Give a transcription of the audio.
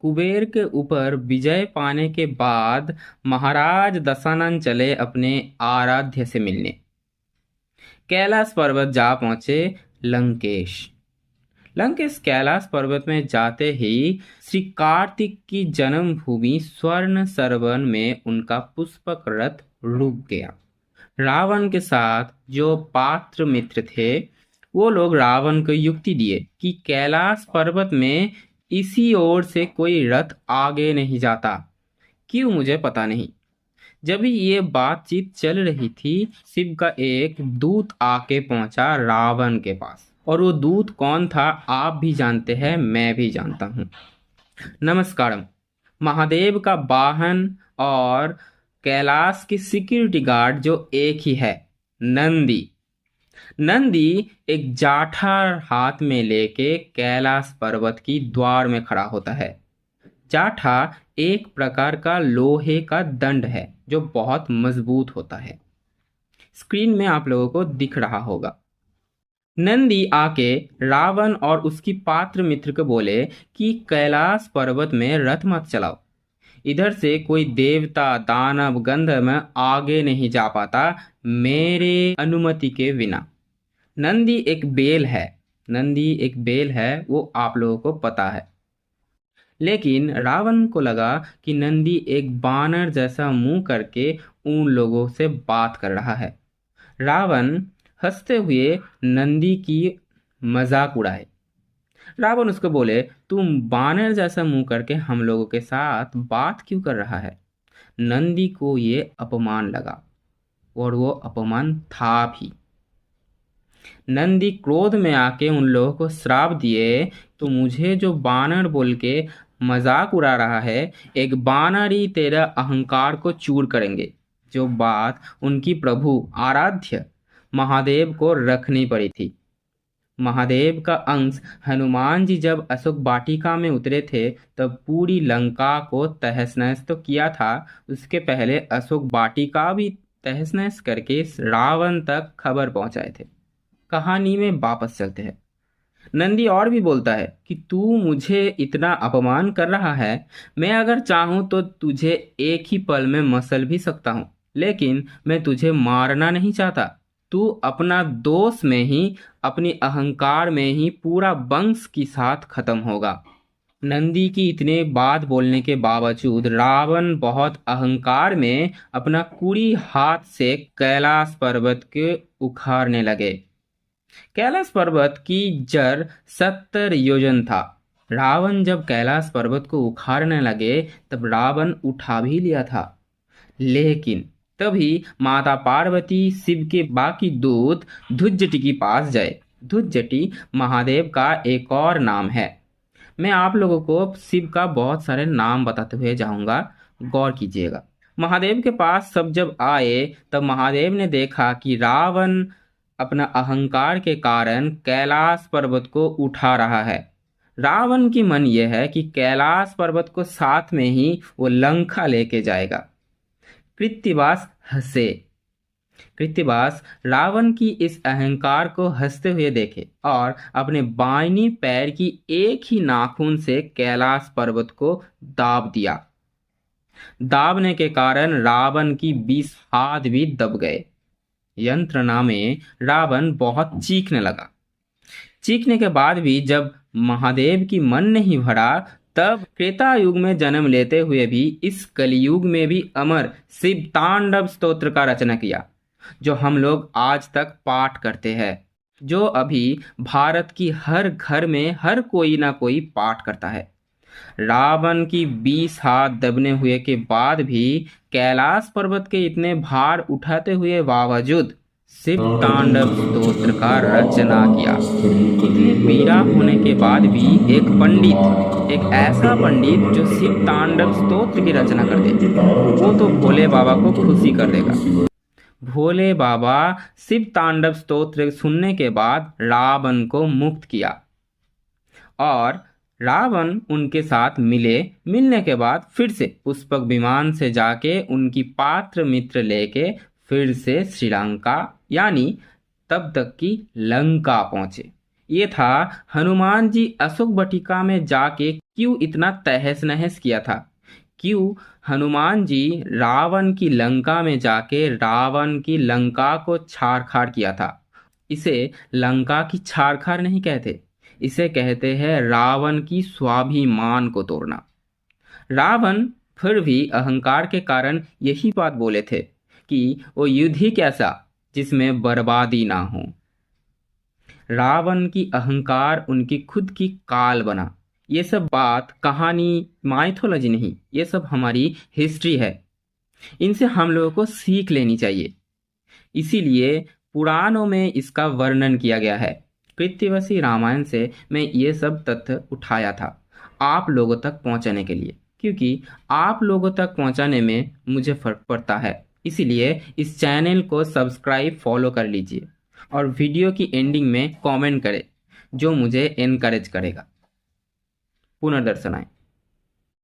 कुबेर के ऊपर विजय पाने के बाद महाराज दशानन चले अपने आराध्य से मिलने। कैलाश पर्वत जा पहुंचे लंकेश। लंकेश कैलाश पर्वत में जाते ही श्री कार्तिक की जन्मभूमि स्वर्ण सरवन में उनका पुष्पक रथ रुक गया। रावण के साथ जो पात्र मित्र थे वो लोग रावण को युक्ति दिए कि कैलाश पर्वत में इसी ओर से कोई रथ आगे नहीं जाता, क्यों मुझे पता नहीं। जब ये बातचीत चल रही थी, शिव का एक दूत आके पहुंचा रावण के पास। और वो दूत कौन था आप भी जानते हैं, मैं भी जानता हूँ। नमस्कारम। महादेव का वाहन और कैलाश की सिक्योरिटी गार्ड जो एक ही है, नंदी। नंदी एक जाठा हाथ में लेके कैलाश पर्वत की द्वार में खड़ा होता है। जाठा एक प्रकार का लोहे का दंड है जो बहुत मजबूत होता है। स्क्रीन में आप लोगों को दिख रहा होगा। नंदी आके रावण और उसकी पात्र मित्र को बोले कि कैलाश पर्वत में रथ मत चलाओ, इधर से कोई देवता दानव गंधर्व आगे नहीं जा पाता मेरे अनुमति के बिना। नंदी एक बेल है, वो आप लोगों को पता है। लेकिन रावण को लगा कि नंदी एक बानर जैसा मुंह करके उन लोगों से बात कर रहा है। रावण हंसते हुए नंदी की मजाक उड़ाए। रावण उसको बोले, तुम बानर जैसा मुंह करके हम लोगों के साथ बात क्यों कर रहा है। नंदी को ये अपमान लगा और वो अपमान था भी। नंदी क्रोध में आके उन लोगों को श्राप दिए, तो मुझे जो बानर बोल के मजाक उड़ा रहा है, एक बानर ही तेरा अहंकार को चूर करेंगे। जो बात उनकी प्रभु आराध्य महादेव को रखनी पड़ी थी। महादेव का अंश हनुमान जी जब अशोक वाटिका में उतरे थे तब पूरी लंका को तहस नहस तो किया था, उसके पहले अशोक वाटिका भी तहस नहस करके रावण तक खबर पहुंचाए थे। कहानी में वापस चलते हैं। नंदी और भी बोलता है कि तू मुझे इतना अपमान कर रहा है, मैं अगर चाहूं तो तुझे एक ही पल में मसल भी सकता हूं, लेकिन मैं तुझे मारना नहीं चाहता। तू अपना दोष में ही, अपनी अहंकार में ही पूरा वंश के साथ खत्म होगा। नंदी की इतने बात बोलने के बावजूद रावण बहुत अहंकार में अपना कुड़ी हाथ से कैलाश पर्वत के उखाड़ने लगे। कैलाश पर्वत की जड़ 70 योजन था। रावण जब कैलाश पर्वत को उखाड़ने लगे तब रावण उठा भी लिया था, लेकिन तभी माता पार्वती शिव के बाकी दूत धुज्जटी के पास गए। धुज्जटी महादेव का एक और नाम है। मैं आप लोगों को शिव का बहुत सारे नाम बताते हुए जाऊंगा, गौर कीजिएगा। महादेव के पास सब जब आए तब महादेव ने देखा कि रावण अपना अहंकार के कारण कैलाश पर्वत को उठा रहा है। रावण की मन यह है कि कैलाश पर्वत को साथ में ही वो लंका लेके जाएगा। कृत्तिवास हंसे। कृत्तिवास रावण की इस अहंकार को हंसते हुए देखे और अपने बाईनी पैर की एक ही नाखून से कैलाश पर्वत को दाब दिया। दाबने के कारण रावण की 20 हाथ भी दब गए। यंत्रणा में रावण बहुत चीखने लगा। चीखने के बाद भी जब महादेव की मन नहीं भरा, तब त्रेता युग में जन्म लेते हुए भी इस कलयुग में भी अमर शिव तांडव स्तोत्र का रचना किया, जो हम लोग आज तक पाठ करते हैं, जो अभी भारत की हर घर में हर कोई ना कोई पाठ करता है। रावण की 20 हाथ दबने हुए के बाद भी कैलाश पर्वत के इतने भार उठाते हुए बावजूद शिव तांडव स्तोत्र का रचना किया। इतनी पीड़ा होने के बाद भी एक ऐसा पंडित जो शिव तांडव स्तोत्र की रचना कर दे, वो तो भोले बाबा को खुशी कर देगा। भोले बाबा शिव तांडव स्तोत्र सुनने के बाद रावण को मुक्त किया और रावण उनके साथ मिलने के बाद फिर से पुष्पक विमान से जाके उनकी पात्र मित्र लेके फिर से श्रीलंका यानी तब तक की लंका पहुंचे। ये था हनुमान जी अशोक वाटिका में जाके क्यों इतना तहस नहस किया था। क्यों हनुमान जी रावण की लंका में जाके रावण की लंका को छाड़ खाड़ किया था। इसे लंका की छाड़ खाड़ नहीं कहते, इसे कहते हैं रावण की स्वाभिमान को तोड़ना। रावण फिर भी अहंकार के कारण यही बात बोले थे कि वो युद्ध ही कैसा जिसमें बर्बादी ना हो। रावण की अहंकार उनकी खुद की काल बना। ये सब बात कहानी माइथोलॉजी नहीं, ये सब हमारी हिस्ट्री है। इनसे हम लोगों को सीख लेनी चाहिए। इसीलिए पुराणों में इसका वर्णन किया गया है। कृत्यवसी रामायण से मैं ये सब तथ्य उठाया था आप लोगों तक पहुंचाने के लिए, क्योंकि आप लोगों तक पहुंचाने में मुझे फर्क पड़ता है। इसीलिए इस चैनल को सब्सक्राइब फॉलो कर लीजिए और वीडियो की एंडिंग में कमेंट करें जो मुझे एनकरेज करेगा। पुनर्दर्शन आए।